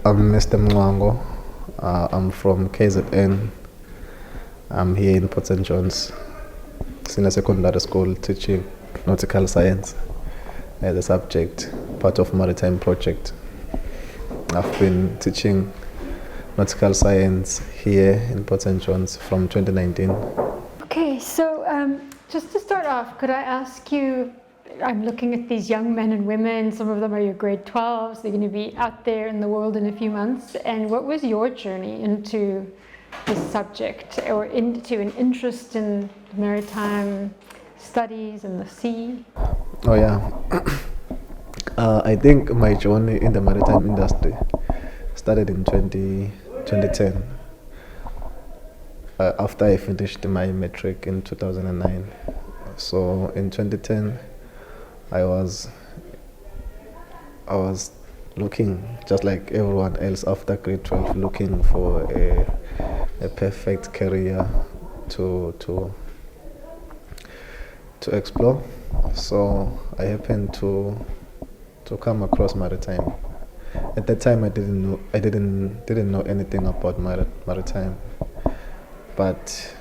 I'm Mr. Mncwango. I'm from KZN. I'm here in Port St. John's Senior Secondary School teaching Nautical Science as a subject, part of Maritime project. I've been teaching Nautical Science here in Port St. John's from 2019. Okay, so just to start off, could I ask you, I'm looking at these young men and women, some of them are your grade 12s, they're going to be out there in the world in a few months, and what was your journey into this subject or into an interest in maritime studies and the sea? Oh yeah, I think my journey in the maritime industry started in 2010 after I finished my matric in 2009. So in 2010 I was looking, just like everyone else after grade 12, looking for a perfect career to explore. So I happened to come across maritime. At that time I didn't know anything about maritime, but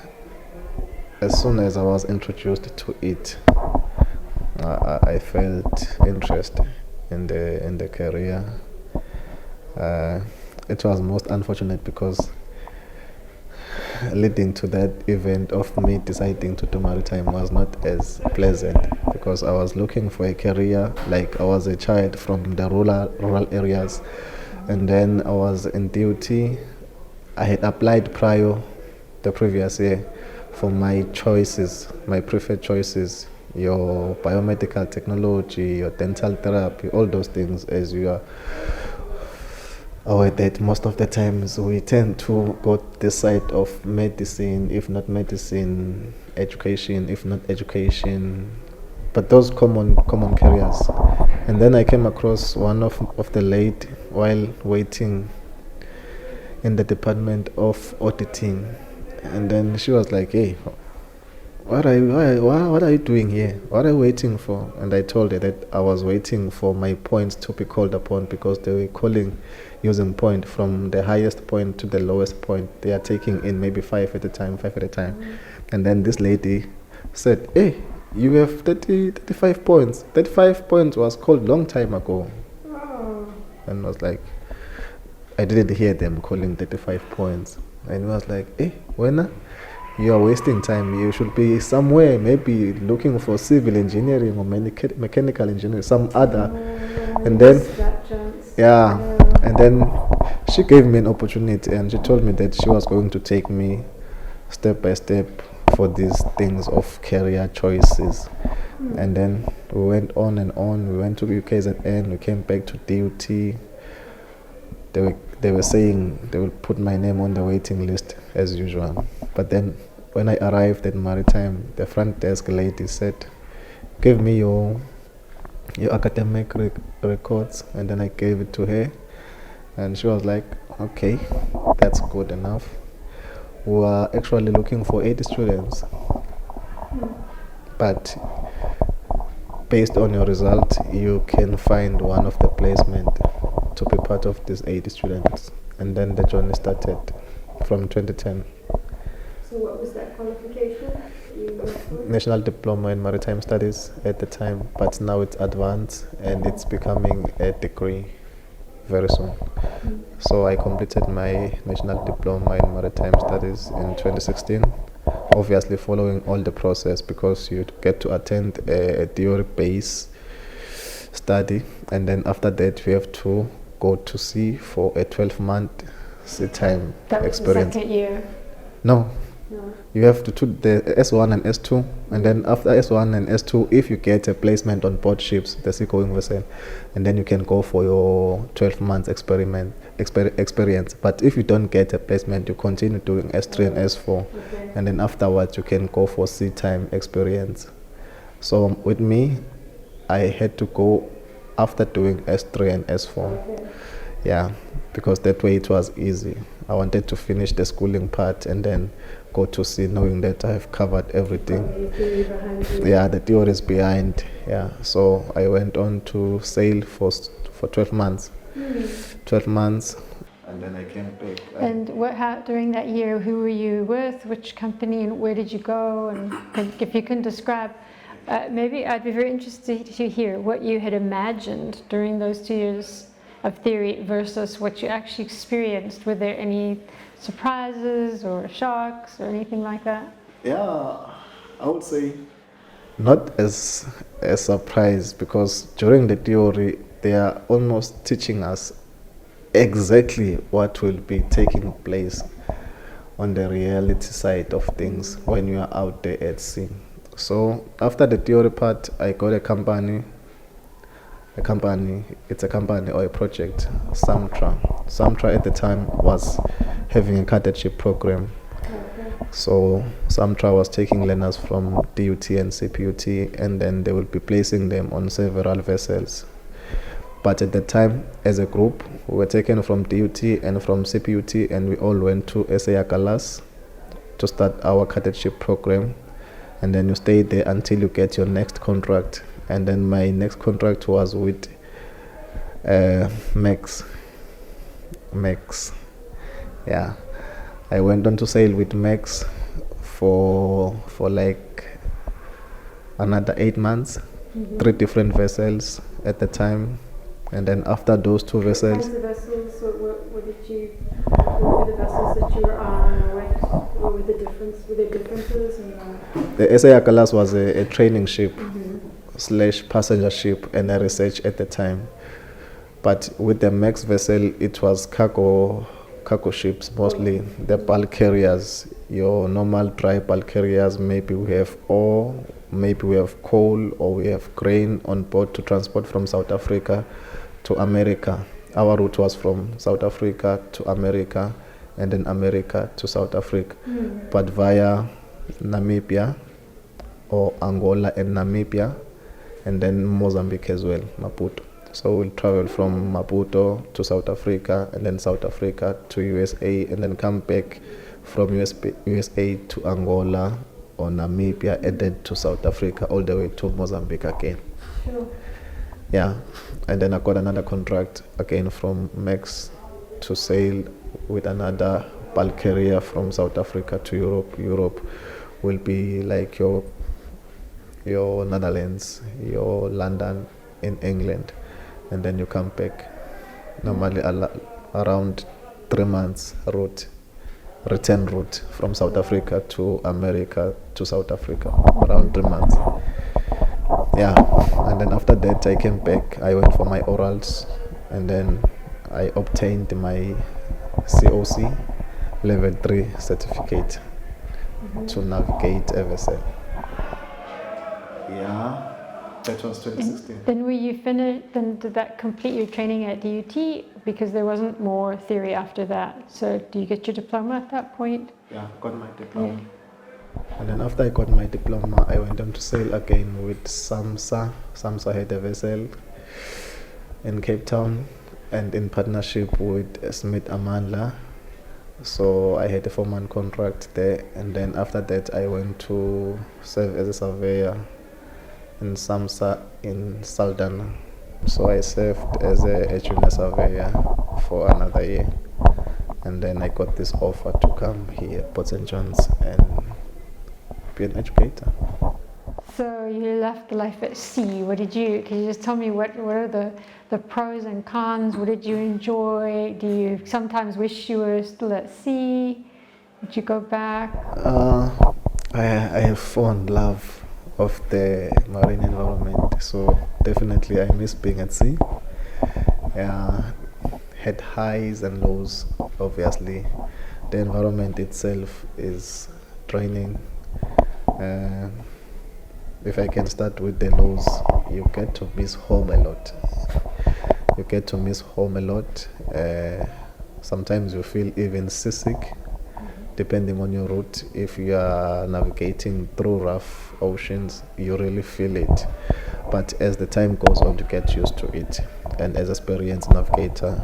as soon as I was introduced to it, I felt interest in the career. It was most unfortunate because leading to that event of me deciding to do maritime was not as pleasant, because I was looking for a career, like I was a child from the rural areas, and then I was in duty. I had applied the previous year for my choices, my preferred choices, your biomedical technology, your dental therapy, all those things, as you are aware that most of the times we tend to go this side of medicine, if not medicine, education, if not education, but those common careers. And then I came across one of the lady while waiting in the department of auditing, and then she was like, "Hey, what are you doing here? What are you waiting for?" And I told her that I was waiting for my points to be called upon, because they were calling using point from the highest point to the lowest point. They are taking in maybe five at a time. And then this lady said, "Hey, you have 35 points. 35 points was called long time ago." Oh. And I was like, I didn't hear them calling 35 points. And I was like, "Hey, Wena, you are wasting time. You should be somewhere, maybe looking for civil engineering or mechanical engineering, some other." And then, yeah, and then she gave me an opportunity, and she told me that she was going to take me step by step for these things of career choices. And then we went on and on. We went to UKZN, we came back to DUT. They were saying they will put my name on the waiting list as usual. But then when I arrived at Maritime, the front desk lady said, "Give me your academic records." And then I gave it to her, and she was like, "Okay, that's good enough. We are actually looking for 80 students, but based on your result, you can find one of the placement to be part of these 80 students." And then the journey started from 2010. So what was that qualification you went for? National Diploma in Maritime Studies at the time, but now it's advanced and it's becoming a degree very soon. So I completed my National Diploma in Maritime Studies in 2016, obviously following all the process, because you get to attend a theory-based study, and then after that you have to go to sea for a 12-month sea time That was experience. the second year? No. No. You have to do the S1 and S2, and then after S1 and S2, if you get a placement on board ships, the seagoing vessel, and then you can go for your 12 months experience. But if you don't get a placement, you continue doing S3 and S4, Okay. and then afterwards you can go for sea time experience. So with me, I had to go after doing S3 and S4. Okay. Yeah, because that way it was easy. I wanted to finish the schooling part and then go to sea, knowing that I have covered everything. Yeah, the theory is behind. Yeah, so I went on to sail for 12 months. 12 months, and then I came back. And during that year, who were you with? Which company, and where did you go? And if you can describe, maybe I'd be very interested to hear what you had imagined during those 2 years of theory versus what you actually experienced. Were there any surprises or shocks or anything like that? Yeah, I would say not as a surprise, because during the theory they are almost teaching us exactly what will be taking place on the reality side of things when you are out there at sea. So after the theory part, I got a company, it's a company or a project, Samtra. Samtra at the time was having a cadetship program. So Samtra was taking learners from DUT and CPUT, and then they will be placing them on several vessels. But at the time, as a group, we were taken from DUT and from CPUT, and we all went to SA Akalas to start our cadetship program. And then you stay there until you get your next contract. And then my next contract was with Max. Yeah, I went on to sail with Max for like another 8 months, 3 different vessels at the time. And then after those 2 vessels, What kinds of vessels? So what were the vessels that you were on? Or what were the differences? Were there differences? The SA Akalas was a training ship / passenger ship and a research at the time. But with the Max vessel, it was cargo ships mostly, the bulk carriers, your normal dry bulk carriers. Maybe we have ore, maybe we have coal, or we have grain on board to transport from South Africa to America. Our route was from South Africa to America, and then America to South Africa, but via Namibia or Angola and Namibia, and then Mozambique as well, Maputo. So we'll travel from Maputo to South Africa, and then South Africa to USA, and then come back from USA to Angola or Namibia, and then to South Africa, all the way to Mozambique again. Sure. Yeah, and then I got another contract again from Max to sail with another bulk carrier from South Africa to Europe. Europe will be like your Netherlands, your London in England, and then you come back. Normally around 3 months return route from South Africa to America to South Africa, around 3 months. Yeah, and then after that I came back. I went for my orals, and then I obtained my COC level 3 certificate to navigate a vessel. Yeah, that was 2016. Then were you finished? Then did that complete your training at DUT? Because there wasn't more theory after that. So do you get your diploma at that point? Yeah, got my diploma. Yeah. And then after I got my diploma, I went on to sail again with SAMSA. SAMSA had a vessel in Cape Town, and in partnership with Siphamandla. So I had a 4-month contract there, and then after that I went to serve as a surveyor in SAMSA in Saldanha. So I served as a junior surveyor for another year, and then I got this offer to come here at Port St. John's and be an educator. So you left the life at sea. Can you just tell me what are the pros and cons? What did you enjoy? Do you sometimes wish you were still at sea? Would you go back? I have fond love of the marine environment, so definitely I miss being at sea. Had highs and lows, obviously. The environment itself is draining. If I can start with the lows, you get to miss home a lot. Sometimes you feel even seasick, depending on your route. If you are navigating through rough oceans, you really feel it. But as the time goes on, you get used to it. And as an experienced navigator,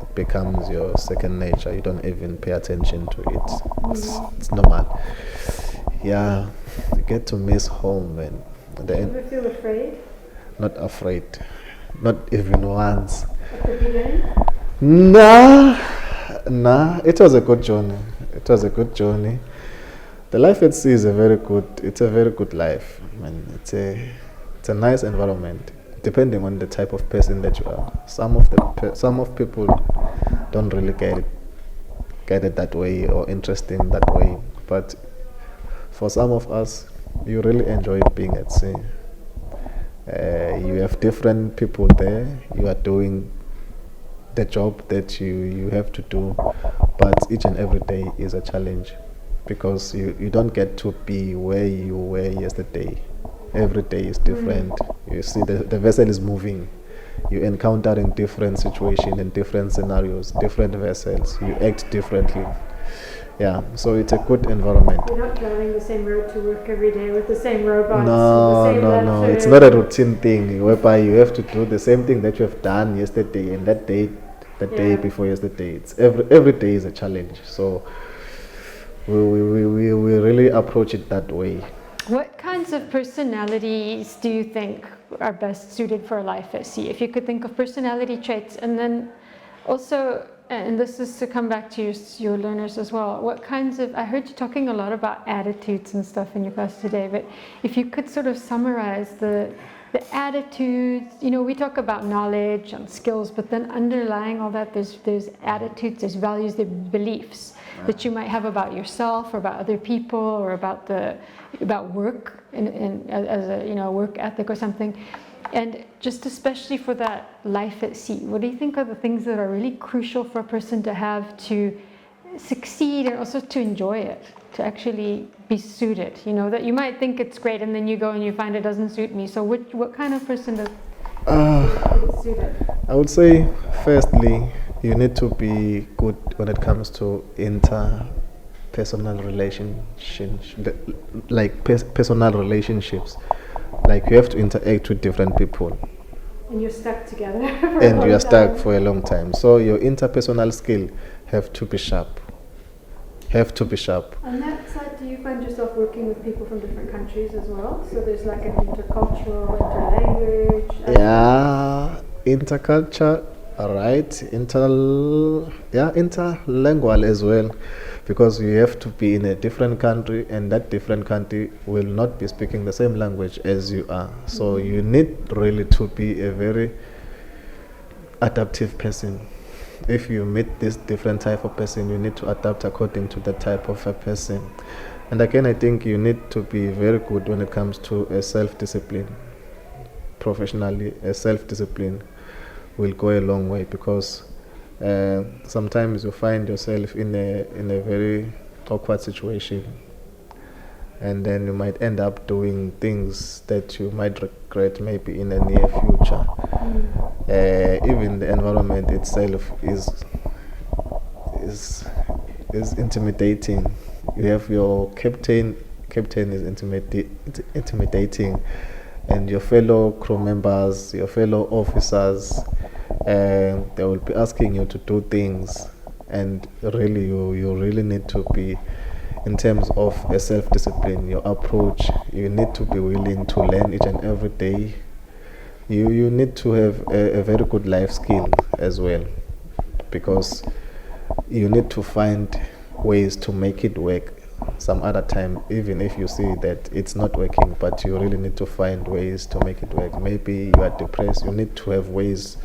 it becomes your second nature. You don't even pay attention to it. It's normal. Yeah, you get to miss home. And do you ever feel afraid? Not afraid. Not even once. At the beginning? Nah, Nah, it was a good journey. It was a good journey. The life at sea is it's a very good life. I mean, it's a nice environment, depending on the type of person that you are. Some of people don't really get it that way or interesting that way. But for some of us, you really enjoy being at sea. You have different people there. You are doing the job that you have to do, but each and every day is a challenge because you don't get to be where you were yesterday. Every day is different. You see the vessel is moving. You encountering different situations and different scenarios, different vessels. You act differently. Yeah, so it's a good environment. You're not driving the same road to work every day with the same robots. No, and the same no. It's not a routine thing whereby you have to do the same thing that you have done yesterday and that day before yesterday. It's every day is a challenge. So we really approach it that way. What kinds of personalities do you think are best suited for life at sea? If you could think of personality traits, and then also, and this is to come back to your learners as well, what kinds of, I heard you talking a lot about attitudes and stuff in your class today, but if you could sort of summarize the attitudes, we talk about knowledge and skills, but then underlying all that, there's attitudes, there's values, there's beliefs that you might have about yourself or about other people or about work and as a work ethic or something. And just especially for that life at sea, what do you think are the things that are really crucial for a person to have to succeed and also to enjoy it, to actually be suited? That you might think it's great and then you go and you find it doesn't suit me. So what kind of person does it suit it? I would say, firstly, you need to be good when it comes to interpersonal relationships, personal relationships. Like you have to interact with different people. And you're stuck together and you are stuck for a long time. So your interpersonal skill have to be sharp. On that side, do you find yourself working with people from different countries as well? So there's like an intercultural, interlanguage. Yeah, interculture, all right. Interlingual as well, because you have to be in a different country, and that different country will not be speaking the same language as you are. So you need really to be a very adaptive person. If you meet this different type of person, you need to adapt according to that type of a person. And again, I think you need to be very good when it comes to a self-discipline. Professionally, a self-discipline will go a long way, because sometimes you find yourself in a very awkward situation, and then you might end up doing things that you might regret maybe in the near future. Even the environment itself is intimidating. You have your captain is intimidating, and your fellow crew members, your fellow officers, they will be asking you to do things, and really you really need to be, in terms of a self-discipline, your approach, you need to be willing to learn each and every day. You need to have a very good life skill as well, because you need to find ways to make it work some other time, even if you see that it's not working, but you really need to find ways to make it work. Maybe you are depressed, you need to have ways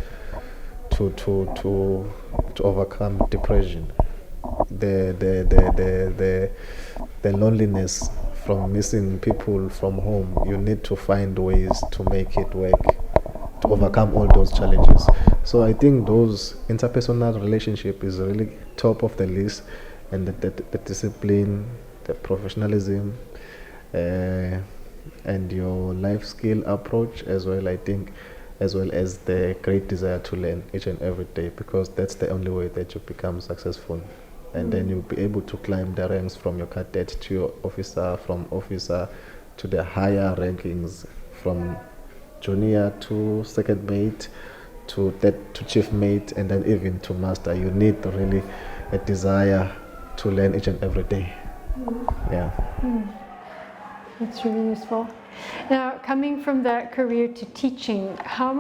to overcome depression, the loneliness from missing people from home. You need to find ways to make it work, to overcome all those challenges. So I think those interpersonal relationship is really top of the list, and the discipline, the professionalism, and your life skill approach as well, I think, as well as the great desire to learn each and every day, because that's the only way that you become successful. And then you'll be able to climb the ranks from your cadet to your officer, from officer to the higher rankings, from junior to second mate to chief mate, and then even to master. You need really a desire to learn each and every day. Yeah. That's really useful. Now, coming from that career to teaching, how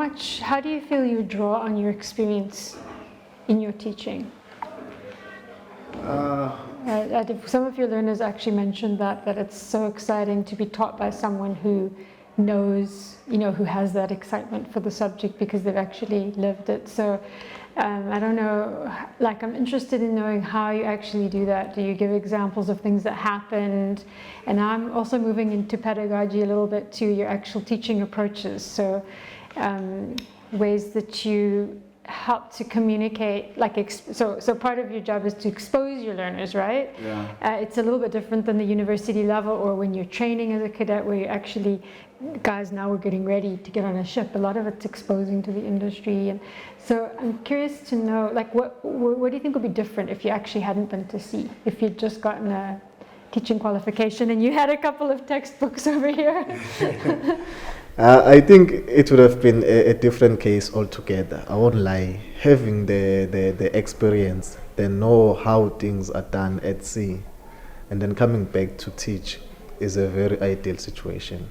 do you feel you draw on your experience in your teaching? Some of your learners actually mentioned that it's so exciting to be taught by someone who knows, who has that excitement for the subject because they've actually lived it. So I don't know, like I'm interested in knowing how you actually do that. Do you give examples of things that happened? And I'm also moving into pedagogy a little bit to your actual teaching approaches. So ways that you help to communicate, like so part of your job is to expose your learners, right? Yeah. It's a little bit different than the university level or when you're training as a cadet where you're actually, guys, now we're getting ready to get on a ship. A lot of it's exposing to the industry. And so I'm curious to know, like, what do you think would be different if you actually hadn't been to sea, if you'd just gotten a teaching qualification and you had a couple of textbooks over here? I think it would have been a different case altogether. I won't lie. Having the experience, the know how things are done at sea, and then coming back to teach is a very ideal situation.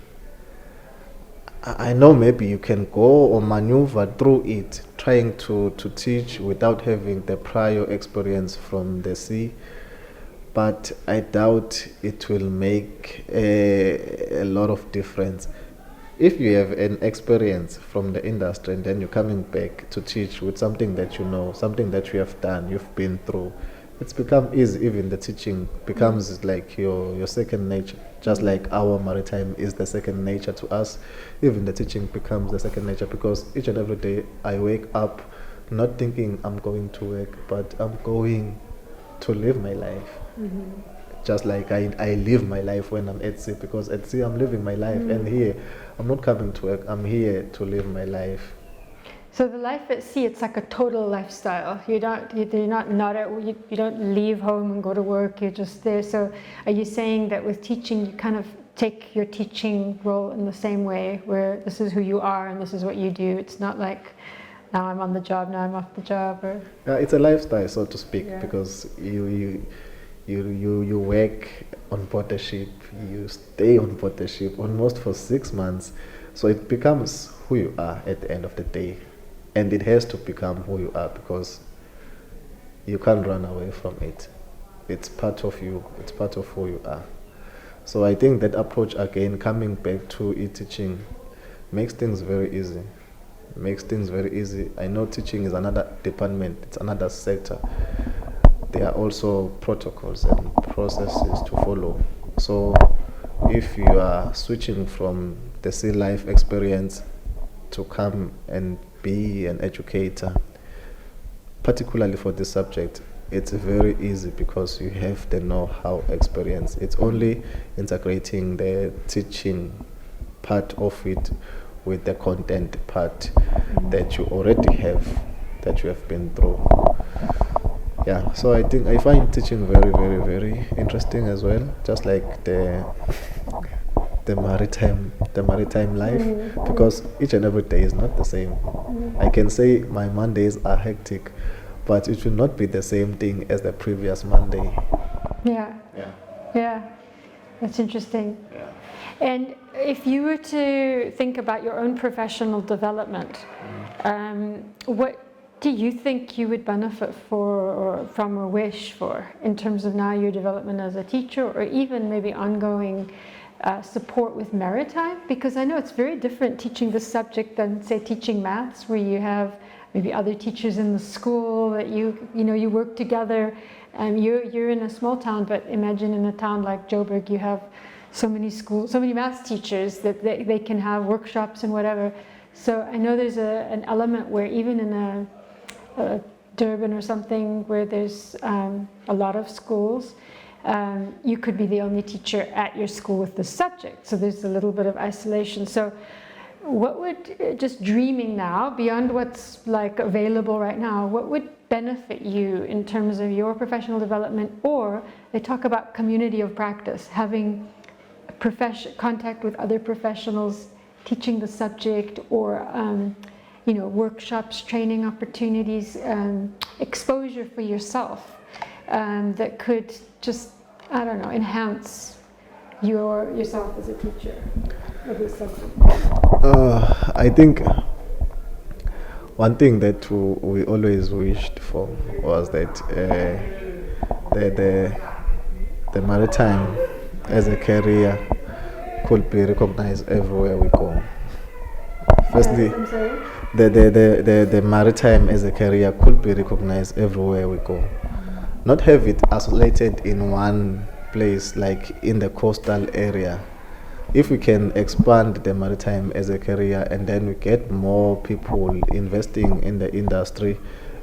I know maybe you can go or maneuver through it, trying to teach without having the prior experience from the sea, but I doubt it will make a lot of difference. If you have an experience from the industry and then you're coming back to teach with something that you know, something that you have done, you've been through, it's become easy. Even the teaching becomes like your second nature. Just like our maritime is the second nature to us, even the teaching becomes the second nature, because each and every day I wake up not thinking I'm going to work, but I'm going to live my life. Just like I live my life when I'm at sea, because at sea I'm living my life, and here I'm not coming to work, I'm here to live my life. So the life at sea, it's like a total lifestyle. You don't leave home and go to work, you're just there. So are you saying that with teaching you kind of take your teaching role in the same way, where this is who you are and this is what you do? It's not like now I'm on the job, now I'm off the job, or It's a lifestyle, so to speak, Yeah. because you work on board the ship, you stay on board the ship almost for 6 months, so it becomes who you are at the end of the day, and it has to become who you are because you can't run away from it. It's part of you, it's part of who you are. So I think that approach, again, coming back to e-teaching, makes things very easy. I know teaching is another department, it's another sector. There are also protocols and processes to follow. So if you are switching from the sea life experience to come and be an educator, particularly for this subject, it's very easy because you have the know-how experience. It's only integrating the teaching part of it with the content part that you already have, that you have been through. Yeah, so I find teaching very, very, very interesting as well, just like the maritime life, because each and every day is not the same. I can say my Mondays are hectic, but it will not be the same thing as the previous Monday. Yeah, that's interesting. Yeah. And if you were to think about your own professional development, what do you think you would benefit from or wish for in terms of now your development as a teacher, or even maybe ongoing support with maritime? Because I know it's very different teaching this subject than, say, teaching maths, where you have maybe other teachers in the school that you work together. You're in a small town, but imagine in a town like Joburg, you have so many schools, so many maths teachers that they can have workshops and whatever. So I know there's an element where even in a Durban or something where there's a lot of schools, you could be the only teacher at your school with the subject. So there's a little bit of isolation. So what would, just dreaming now, beyond what's like available right now, what would benefit you in terms of your professional development? Or they talk about community of practice, having contact with other professionals teaching the subject, or workshops, training opportunities, exposure for yourself that could just, I don't know, enhance yourself as a teacher of this subject. I think one thing that we always wished for was that the maritime as a career could be recognized everywhere we go. Firstly, I'm sorry? the maritime as a career could be recognized everywhere we go. Not have it isolated in one place, like in the coastal area. If we can expand the maritime as a career, and then we get more people investing in the industry,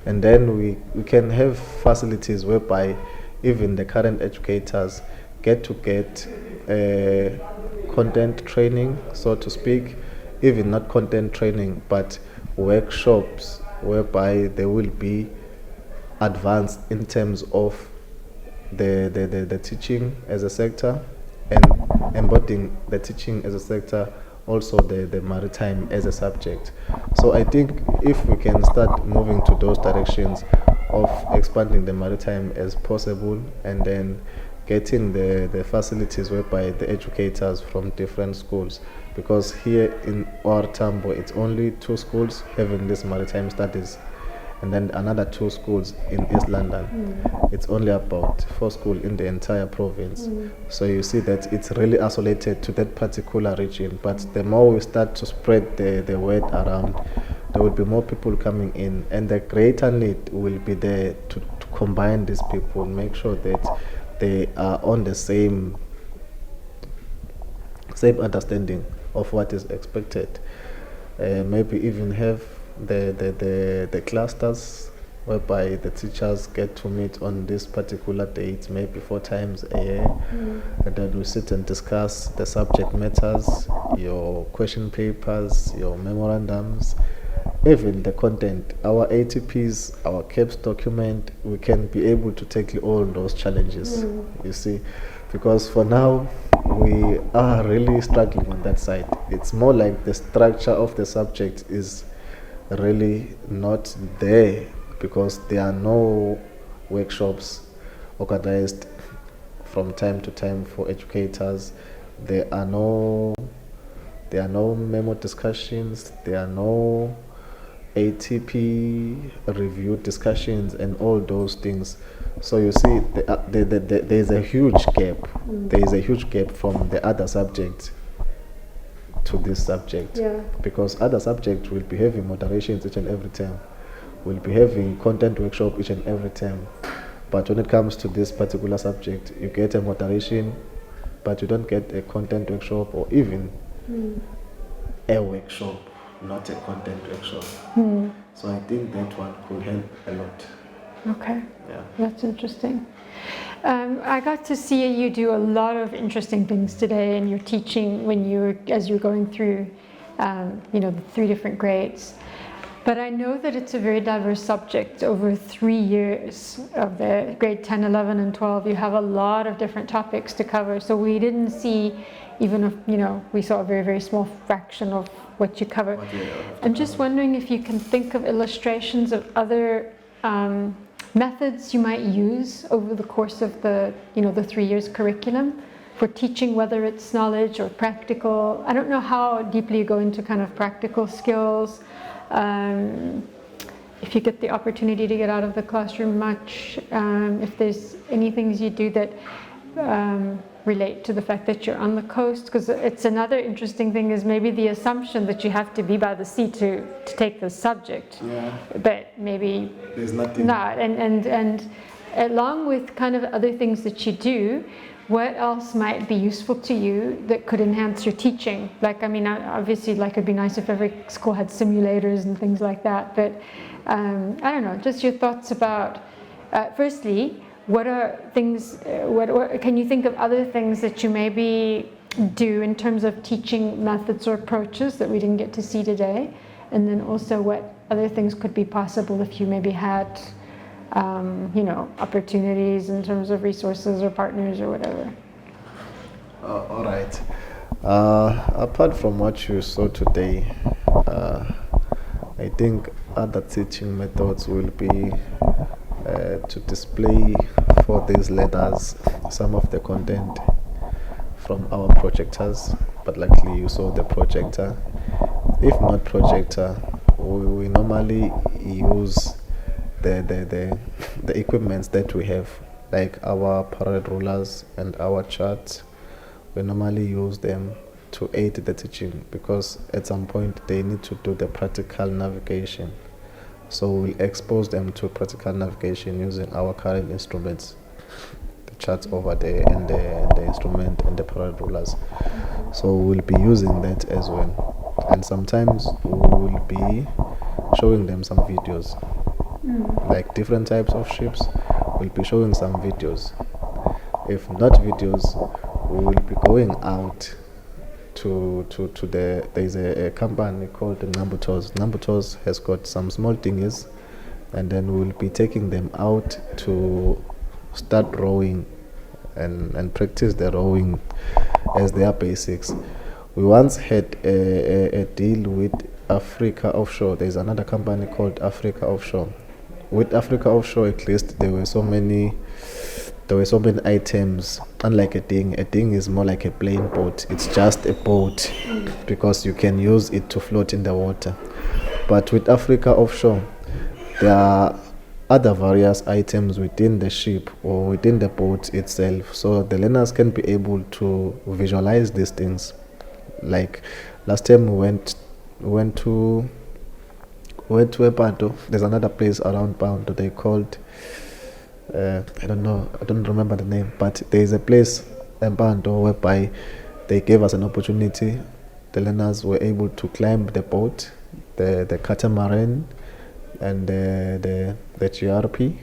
and then we can have facilities whereby even the current educators get content training, so to speak, even not content training, but workshops whereby they will be advanced in terms of the teaching as a sector, and embodying the teaching as a sector, also the maritime as a subject. So I think if we can start moving to those directions of expanding the maritime as possible, and then getting the facilities whereby the educators from different schools, because here in our Tambo it's only 2 schools having this maritime studies, and then another 2 schools in East London. It's only about 4 schools in the entire province. So you see that it's really isolated to that particular region. But the more we start to spread the word around, there will be more people coming in, and the greater need will be there to combine these people, make sure that they are on the same understanding of what is expected. Maybe even have the clusters whereby the teachers get to meet on this particular date, maybe 4 times a year, and then we sit and discuss the subject matters, your question papers, your memorandums, even the content, our ATPs, our CAPS document. We can be able to tackle all those challenges, you see, because for now we are really struggling on that side. It's more like the structure of the subject is really not there, because there are no workshops organized from time to time for educators. There are no memo discussions, there are no ATP review discussions and all those things. So you see, there is a huge gap. There is a huge gap from the other subject to this subject, because other subjects will be having moderations each and every term, will be having content workshop each and every term, but when it comes to this particular subject, you get a moderation, but you don't get a content workshop, or even a workshop, not a content workshop. So I think that one could help a lot. Okay, that's interesting. I got to see you do a lot of interesting things today in your teaching as you're going through, the 3 different grades. But I know that it's a very diverse subject. Over 3 years of the grade 10, 11, and 12, you have a lot of different topics to cover. So we didn't see, even if, we saw a very, very small fraction of what you cover. I'm just wondering if you can think of illustrations of other methods you might use over the course of the 3 years curriculum for teaching, whether it's knowledge or practical. I don't know how deeply you go into kind of practical skills. If you get the opportunity to get out of the classroom much, if there's any things you do that relate to the fact that you're on the coast, because it's another interesting thing is maybe the assumption that you have to be by the sea to take the subject, but maybe there's nothing. Not, and along with kind of other things that you do, what else might be useful to you that could enhance your teaching? Like, I mean, obviously, like, it'd be nice if every school had simulators and things like that, but I don't know, just your thoughts about, firstly, what are things, what can you think of other things that you maybe do in terms of teaching methods or approaches that we didn't get to see today? And then also what other things could be possible if you maybe had opportunities in terms of resources or partners or whatever. All right. Apart from what you saw today, I think other teaching methods will be to display for these learners some of the content from our projectors, but luckily you saw the projector. If not projector, we normally use the equipments that we have, like our parallel rulers and our charts. We normally use them to aid the teaching because at some point they need to do the practical navigation. So we'll expose them to practical navigation using our current instruments, the charts over there and the instrument and the parallel rulers. So we'll be using that as well. And sometimes we will be showing them some videos, like different types of ships. We'll be showing some videos. If not videos, we will be going out to there's a company called Nambutos. Nambutos has got some small dinghies, and then we'll be taking them out to start rowing and practice the rowing as their basics. We once had a deal with Africa Offshore. There's another company called Africa Offshore. With Africa Offshore, at least there were so many items. Unlike a ding is more like a plain boat. It's just a boat because you can use it to float in the water. But with Africa Offshore, there are other various items within the ship or within the boat itself, so the learners can be able to visualize these things. Like last time we went to Epanto. There's another place around Panto they called I don't remember the name, but there is a place in Panto whereby they gave us an opportunity. The learners were able to climb the boat, the catamaran and the GRP.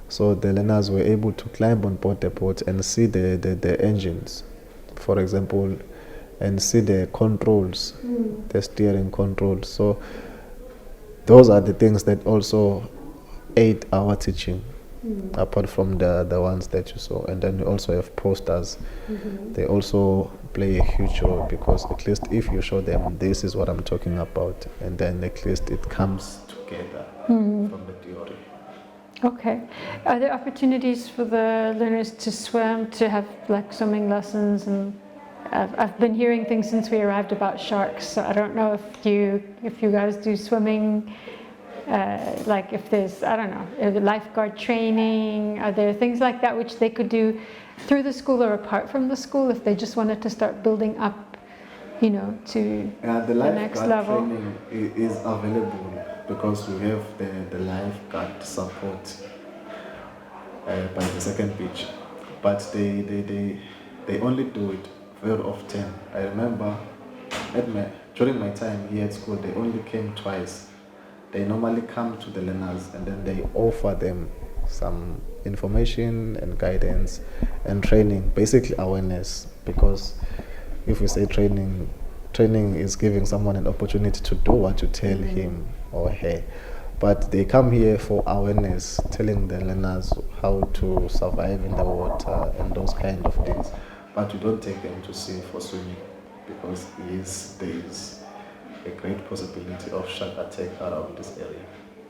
So the learners were able to climb on board the boat and see the engines, for example, and see the controls, the steering controls. So those are the things that also aid our teaching, apart from the ones that you saw. And then we also have posters. They also play a huge role, because at least if you show them this is what I'm talking about, and then at least it comes together from the theory. Okay. Are there opportunities for the learners to swim, to have like swimming lessons? And I've been hearing things since we arrived about sharks, so I don't know if you guys do swimming, like if there's, I don't know, lifeguard training. Are there things like that which they could do through the school or apart from the school if they just wanted to start building up, to the next level? Training is available, because we have the lifeguard support by the second beach, but they only do it very often. I remember during my time here at school, they only came twice. They normally come to the learners and then they offer them some information and guidance and training, basically awareness, because if we say training is giving someone an opportunity to do what you tell him or her. But they come here for awareness, telling the learners how to survive in the water and those kind of things. But we don't take them to sea for swimming, because there is a great possibility of shark attack around this area.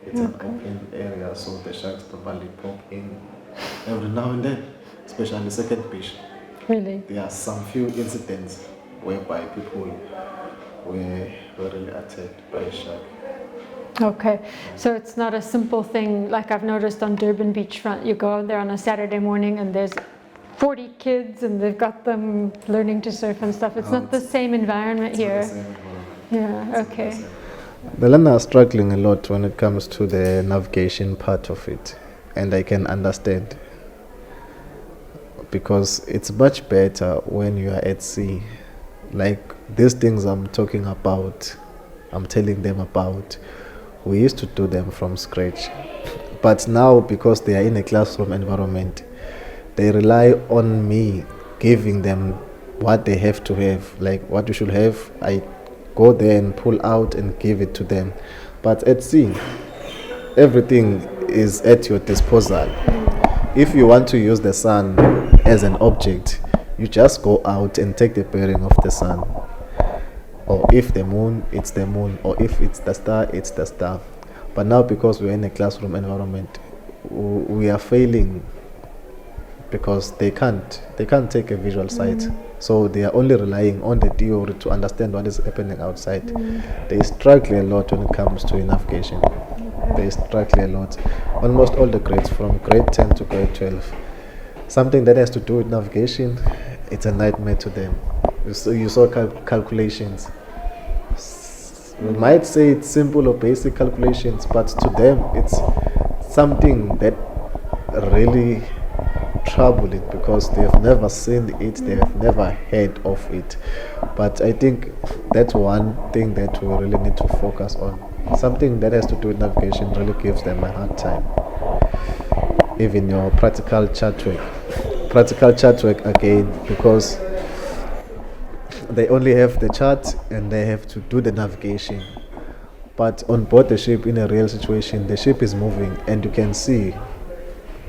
It's an open area, so the sharks probably pop in every now and then, especially second beach. Really? There are some few incidents whereby people were really attacked by a shark. Okay, so it's not a simple thing like I've noticed on Durban beachfront. You go out there on a Saturday morning and there's 40 kids and they've got them learning to surf and stuff. It's not the same environment here. Not the same environment. Yeah, okay. The learners are struggling a lot when it comes to the navigation part of it, and I can understand, because it's much better when you are at sea. Like these things I'm talking about, I'm telling them about, we used to do them from scratch. But now, because they are in a classroom environment, they rely on me giving them what they have to have, like what you should have. I go there and pull out and give it to them. But at sea, everything is at your disposal. If you want to use the sun as an object, you just go out and take the bearing of the sun. Or if the moon, it's the moon. Or if it's the star, it's the star. But now, because we're in a classroom environment, we are failing, because they can't take a visual sight. So they are only relying on the theory to understand what is happening outside. They struggle a lot when it comes to navigation. They struggle a lot. Almost all the grades, from grade 10 to grade 12, Something that has to do with navigation, it's a nightmare to them. You saw calculations. We might say it's simple or basic calculations, but to them it's something that really trouble it because they have never seen it, they have never heard of it. But I think that's one thing that we really need to focus on. Something that has to do with navigation really gives them a hard time. Even your practical chart work again, because they only have the chart and they have to do the navigation. But on board the ship, in a real situation, the ship is moving and you can see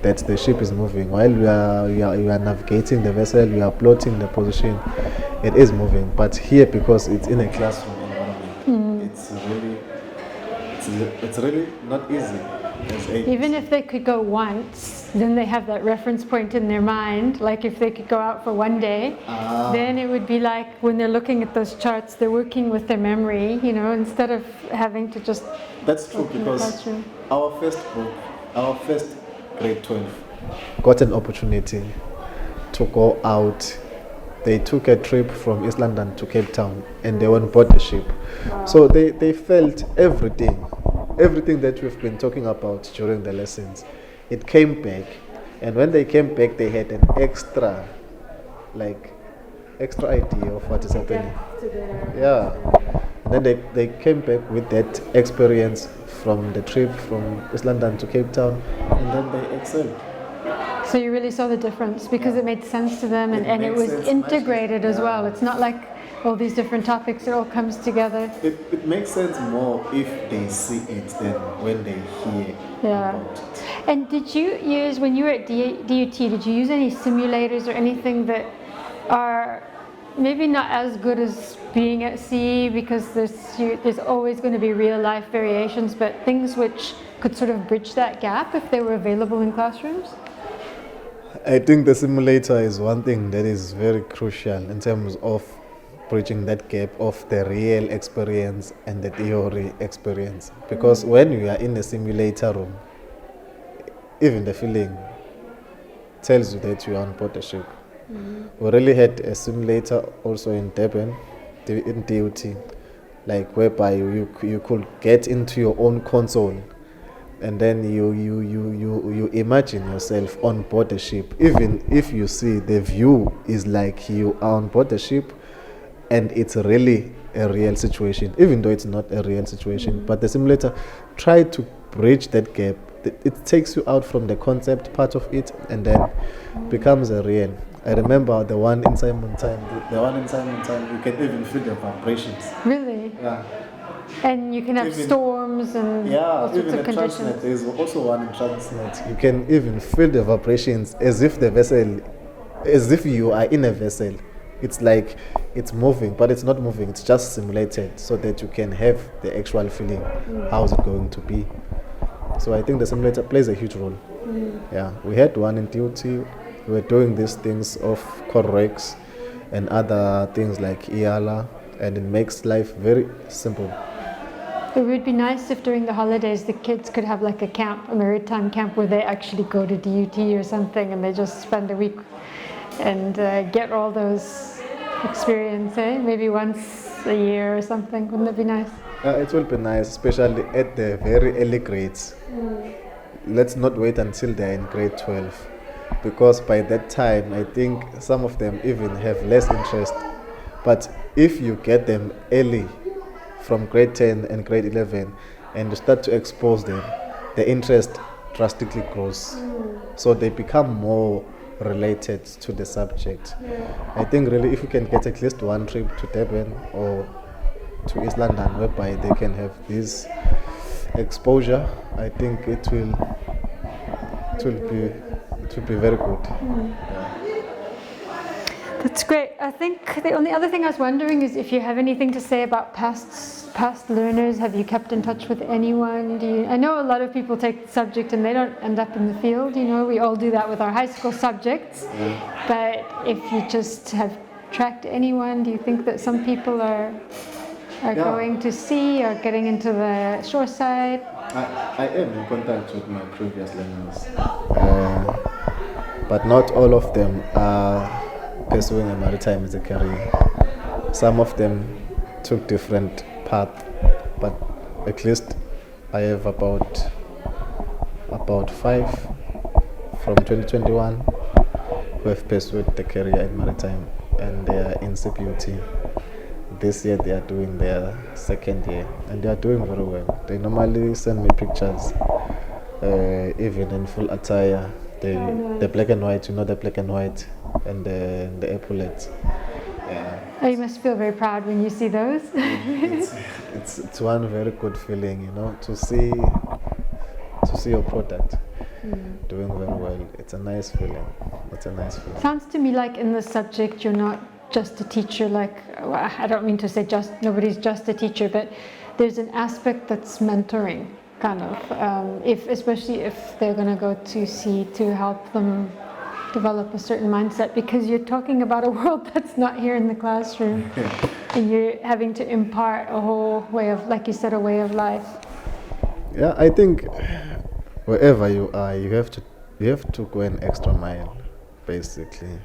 that the ship is moving. While you are navigating the vessel, you are plotting the position, it is moving. But here, because it's in a classroom environment, it's really not easy. Even if they could go once, then they have that reference point in their mind. Like if they could go out for one day, then it would be like when they're looking at those charts, they're working with their memory, instead of having to just. That's true, because our first grade 12 got an opportunity to go out. They took a trip from East London to Cape Town and they went on board the ship. Wow. So they felt everything that we've been talking about during the lessons. It came back, and when they came back, they had an extra idea of what is happening. Yeah. And then they came back with that experience from the trip from East London to Cape Town, and then they excelled. So you really saw the difference because it made sense to them, and it was integrated as well. It's not like all these different topics, it all comes together. It makes sense more if they see it than when they hear about it. And did you use, when you were at DUT, did you use any simulators or anything that are maybe not as good as being at sea, because there's always going to be real life variations, but things which could sort of bridge that gap if they were available in classrooms? I think the simulator is one thing that is very crucial in terms of bridging that gap of the real experience and the theory experience. Because when you are in the simulator room, even the feeling tells you that you are on board the ship. We really had a simulator also in Durban, in DUT, whereby you could get into your own console, and then you imagine yourself on board the ship. Even if you see the view is like you are on board the ship, and it's really a real situation, even though it's not a real situation. But the simulator tried to bridge that gap. It takes you out from the concept part of it and then becomes a real. I remember the one in Simon Time. You can even feel the vibrations. Really? Yeah. And you can have storms and all sorts of conditions. Transnet, there's also one in Transnet. You can even feel the vibrations as if you are in a vessel. It's like it's moving, but it's not moving. It's just simulated so that you can have the actual feeling. How is it going to be? So I think the simulator plays a huge role. Yeah, we had one in DUT. We were doing these things of Correx and other things like IALA, and it makes life very simple. It would be nice if during the holidays the kids could have like a camp, a maritime camp, where they actually go to DUT or something and they just spend a week and get all those experiences, maybe once a year or something. Wouldn't that be nice? It will be nice, especially at the very early grades. Let's not wait until they're in grade 12, because by that time I think some of them even have less interest. But if you get them early, from grade 10 and grade 11, and you start to expose them, the interest drastically grows. So they become more related to the subject. I think really if you can get at least one trip to Durban or to East London whereby they can have this exposure, I think it will be very good. That's great. I think the only other thing I was wondering is if you have anything to say about past learners. Have you kept in touch with anyone? I know a lot of people take the subject and they don't end up in the field. We all do that with our high school subjects. But if you just have tracked anyone, do you think that some people are going to sea or getting into the shore side? I am in contact with my previous learners. but not all of them are pursuing a maritime as a career. Some of them took different paths, but at least I have about 5 from 2021 who have pursued the career in maritime, and they are in CPUT. This year they are doing their second year, and they are doing very well. They normally send me pictures, even in full attire. The black and white, the black and white, and the epaulets. Yeah. Oh, you must feel very proud when you see those. It's one very good feeling, to see your product doing very well. It's a nice feeling. Sounds to me like in the subject you're not just a teacher, I don't mean to say nobody's just a teacher, but there's an aspect that's mentoring, kind of, especially if they're going to go to sea, to help them develop a certain mindset, because you're talking about a world that's not here in the classroom, and you're having to impart a whole way of, like you said, a way of life. Yeah, I think wherever you are, you have to go an extra mile, basically.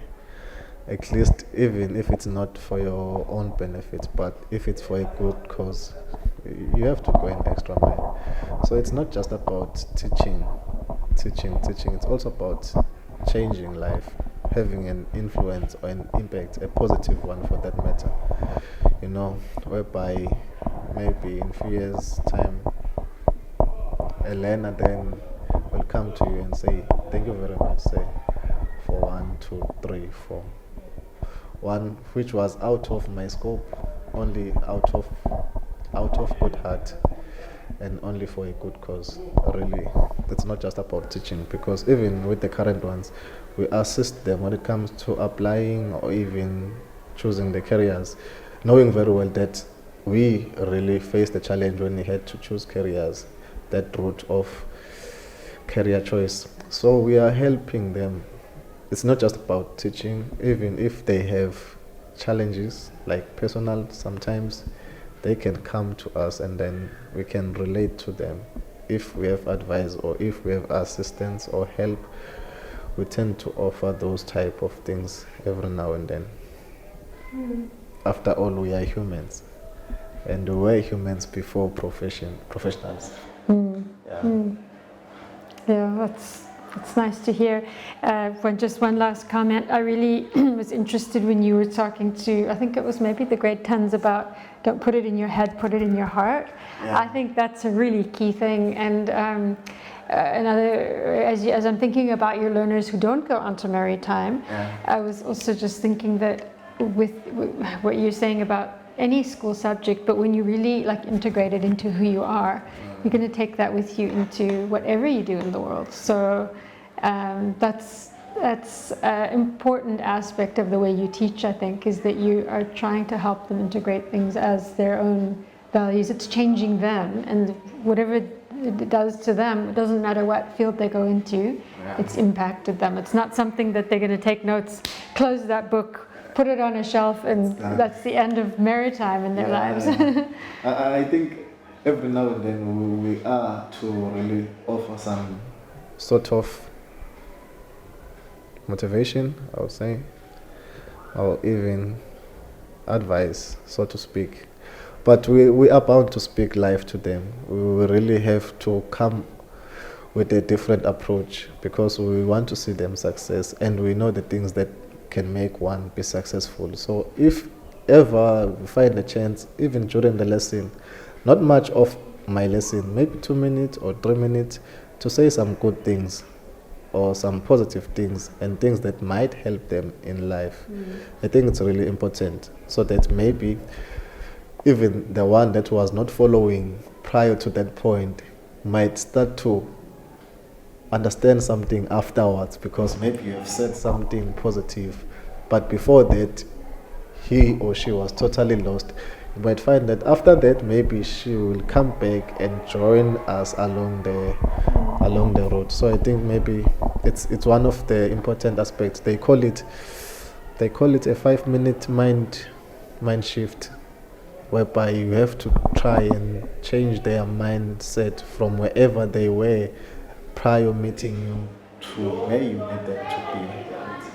At least, even if it's not for your own benefit, but if it's for a good cause, you have to go an extra mile. So it's not just about teaching. It's also about changing life, having an influence or an impact, a positive one for that matter. Whereby maybe in few years' time, a learner then will come to you and say, "Thank you very much, say, for 1, 2, 3, 4. One which was out of my scope, only out of good heart, and only for a good cause." Really, it's not just about teaching, because even with the current ones, we assist them when it comes to applying or even choosing the careers, knowing very well that we really faced the challenge when we had to choose careers, that route of career choice. So we are helping them. It's not just about teaching. Even if they have challenges, like personal, sometimes they can come to us and then we can relate to them. If we have advice or if we have assistance or help, we tend to offer those type of things every now and then. After all, we are humans, and we were humans before professionals. Yeah, that's nice to hear. Just one last comment. I really was interested when you were talking to, I think it was maybe the grade 10s, about don't put it in your head, put it in your heart. Yeah. I think that's a really key thing. And as I'm thinking about your learners who don't go on to maritime, I was also just thinking that with what you're saying about any school subject, but when you really integrate it into who you are, you're going to take that with you into whatever you do in the world. So that's an important aspect of the way you teach, I think, is that you are trying to help them integrate things as their own values. It's changing them, and whatever it does to them, it doesn't matter what field they go into, it's impacted them. It's not something that they're going to take notes, close that book, put it on a shelf, and that's the end of maritime in their lives. I think every now and then we are to really offer some sort of motivation, I would say, or even advice, so to speak. But we are bound to speak life to them. We really have to come with a different approach, because we want to see them success, and we know the things that can make one be successful. So if ever we find a chance, even during the lesson, not much of my lesson, maybe 2 minutes or 3 minutes, to say some good things or some positive things and things that might help them in life. I think it's really important, so that maybe even the one that was not following prior to that point might start to understand something afterwards, because maybe you have said something positive, but before that he or she was totally lost. You might find that after that maybe she will come back and join us along the road. So I think maybe it's one of the important aspects. They call it a 5-minute mind shift, whereby you have to try and change their mindset from wherever they were prior meeting you to where you need them to be.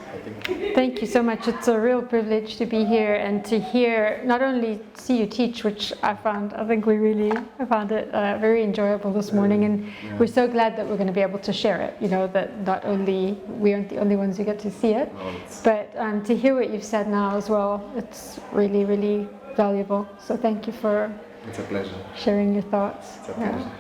I think. Thank you so much. It's a real privilege to be here and to hear, not only see you teach, which I found it very enjoyable this morning, and we're so glad that we're going to be able to share it, you know, that not only we aren't the only ones who get to see it, but to hear what you've said now as well, it's really, really valuable. So thank you for It's a pleasure. sharing your thoughts. It's a pleasure.